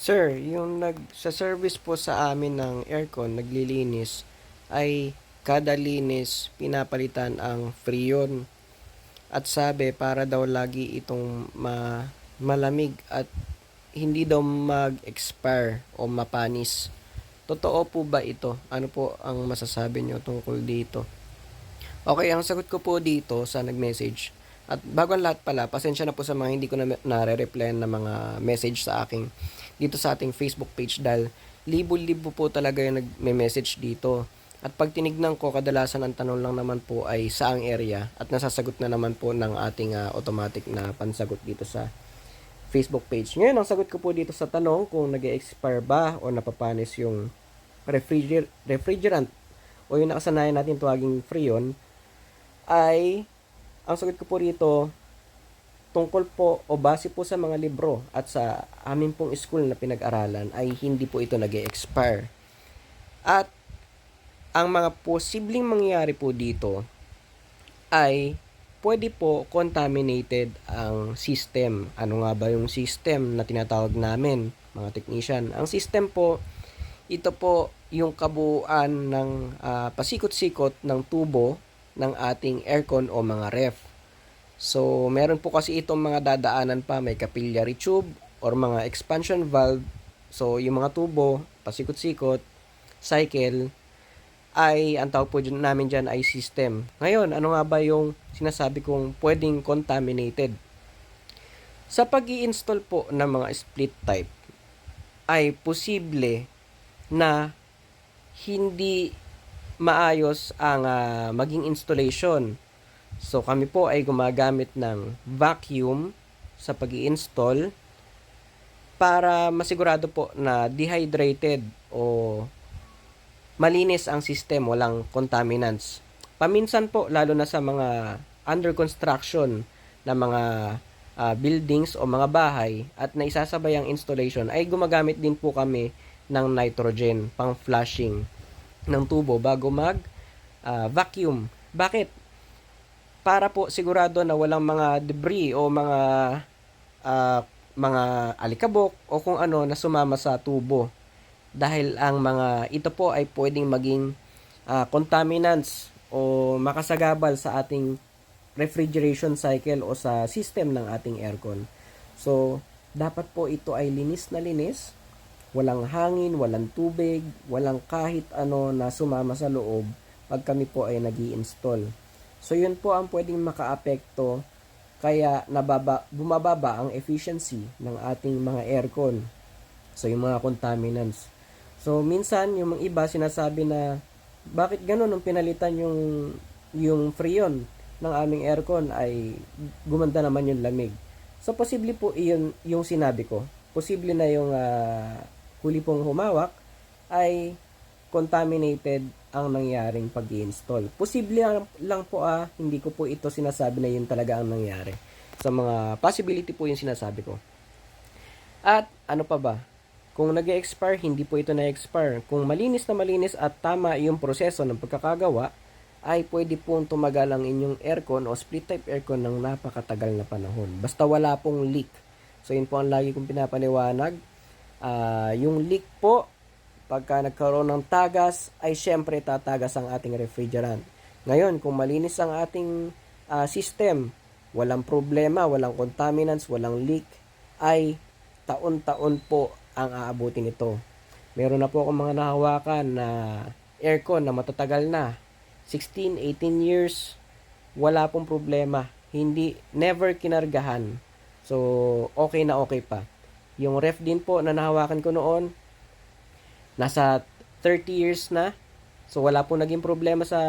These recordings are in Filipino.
Sir, yung sa service po sa amin ng aircon, naglilinis, ay kada linis pinapalitan ang freon. At sabi para daw lagi itong malamig at hindi daw mag-expire o mapanis. Totoo po ba ito? Ano po ang masasabi nyo tungkol dito? Okay, ang sagot ko po dito sa nag-message. At bago ang lahat pala, pasensya na po sa mga hindi ko na nare-replyan na mga message sa aking dito sa ating Facebook page dahil libo-libo po talaga yung nagme-message dito. At pag tinignan ko, kadalasan ang tanong lang naman po ay saang area at nasasagot na naman po ng ating automatic na pansagot dito sa Facebook page. Ngayon, ang sagot ko po dito sa tanong kung nag-expire ba o napapanis yung refrigerant o yung nakasanayan natin tuwaging freon, ay ang sagot ko po rito tungkol po o base po sa mga libro at sa amin pong school na pinag-aralan ay hindi po ito nag-expire. At ang mga posibleng mangyayari po dito ay pwede po contaminated ang system. Ano nga ba yung system na tinatawag namin, mga technician? Ang system po, ito po yung kabuuan ng pasikot-sikot ng tubo ng ating aircon o mga ref. So, meron po kasi itong mga dadaanan pa, may capillary tube or mga expansion valve. So, yung mga tubo, pasikot-sikot, cycle, ay ang tawag po namin dyan ay system. Ngayon, ano nga ba yung sinasabi kong pwedeng contaminated? Sa pag-i-install po ng mga split type, ay posible na hindi maayos ang maging installation. So kami po ay gumagamit ng vacuum sa pag-i-install para masigurado po na dehydrated o malinis ang system, walang contaminants. Paminsan po, lalo na sa mga under construction na mga buildings o mga bahay at naisasabay ang installation, ay gumagamit din po kami ng nitrogen pang flushing ng tubo bago mag vacuum. Bakit? Para po sigurado na walang mga debris o mga alikabok o kung ano na sumama sa tubo. Dahil ang mga ito po ay pwedeng maging contaminants o makasagabal sa ating refrigeration cycle o sa system ng ating aircon. So, dapat po ito ay linis na linis, walang hangin, walang tubig, walang kahit ano na sumama sa loob pag kami po ay nag-i-install. So, yun po ang pwedeng makaapekto kaya bumababa ang efficiency ng ating mga aircon. So, yung mga contaminants. So, minsan, yung mga iba sinasabi na, bakit ganun nung pinalitan yung freon ng aming aircon ay gumanda naman yung lamig. So, posible po iyon yung sinabi ko. Posible na yung huli pong humawak ay contaminated ang nangyaring pag-i-install. Posible lang po hindi ko po ito sinasabi na yun talaga ang nangyari. Sa mga possibility po yung sinasabi ko. At ano pa ba? Kung nag-expire, hindi po ito na-expire. Kung malinis na malinis at tama yung proseso ng pagkakagawa, ay pwede pong tumagal ang inyong aircon o split type aircon ng napakatagal na panahon. Basta wala pong leak. So yun po ang lagi kong pinapaliwanag. Yung leak po, pagka nagkaroon ng tagas, ay syempre tatagas ang ating refrigerant. Ngayon, kung malinis ang ating system, walang problema, walang contaminants, walang leak, ay taon-taon po ang aabutin ito. Meron na po akong mga nahawakan na aircon na matatagal na. 16, 18 years, wala pong problema. Never kinargahan. So, okay na okay pa. Yung ref din po na nahawakan ko noon, nasa 30 years na. So, wala pong naging problema sa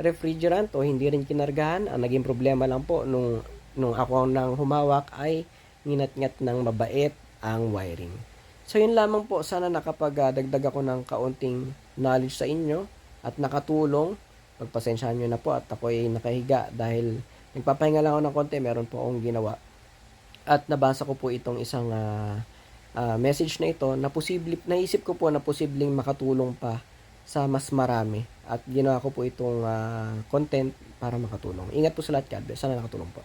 refrigerant o hindi rin kinargahan. Ang naging problema lang po nung ako nang humawak ay nginat-ngat ng mabait ang wiring. So, yun lamang po. Sana nakapagdagdag ako ng kaunting knowledge sa inyo at nakatulong. Pagpasensyahan nyo na po at ako ay nakahiga dahil nagpapahinga lang ako ng konti. Meron po akong ginawa. At nabasa ko po itong isang message na ito na naisip ko po na posibleng makatulong pa sa mas marami. At ginawa ko po itong content para makatulong. Ingat po sa lahat, God bless. Sana nakatulong po.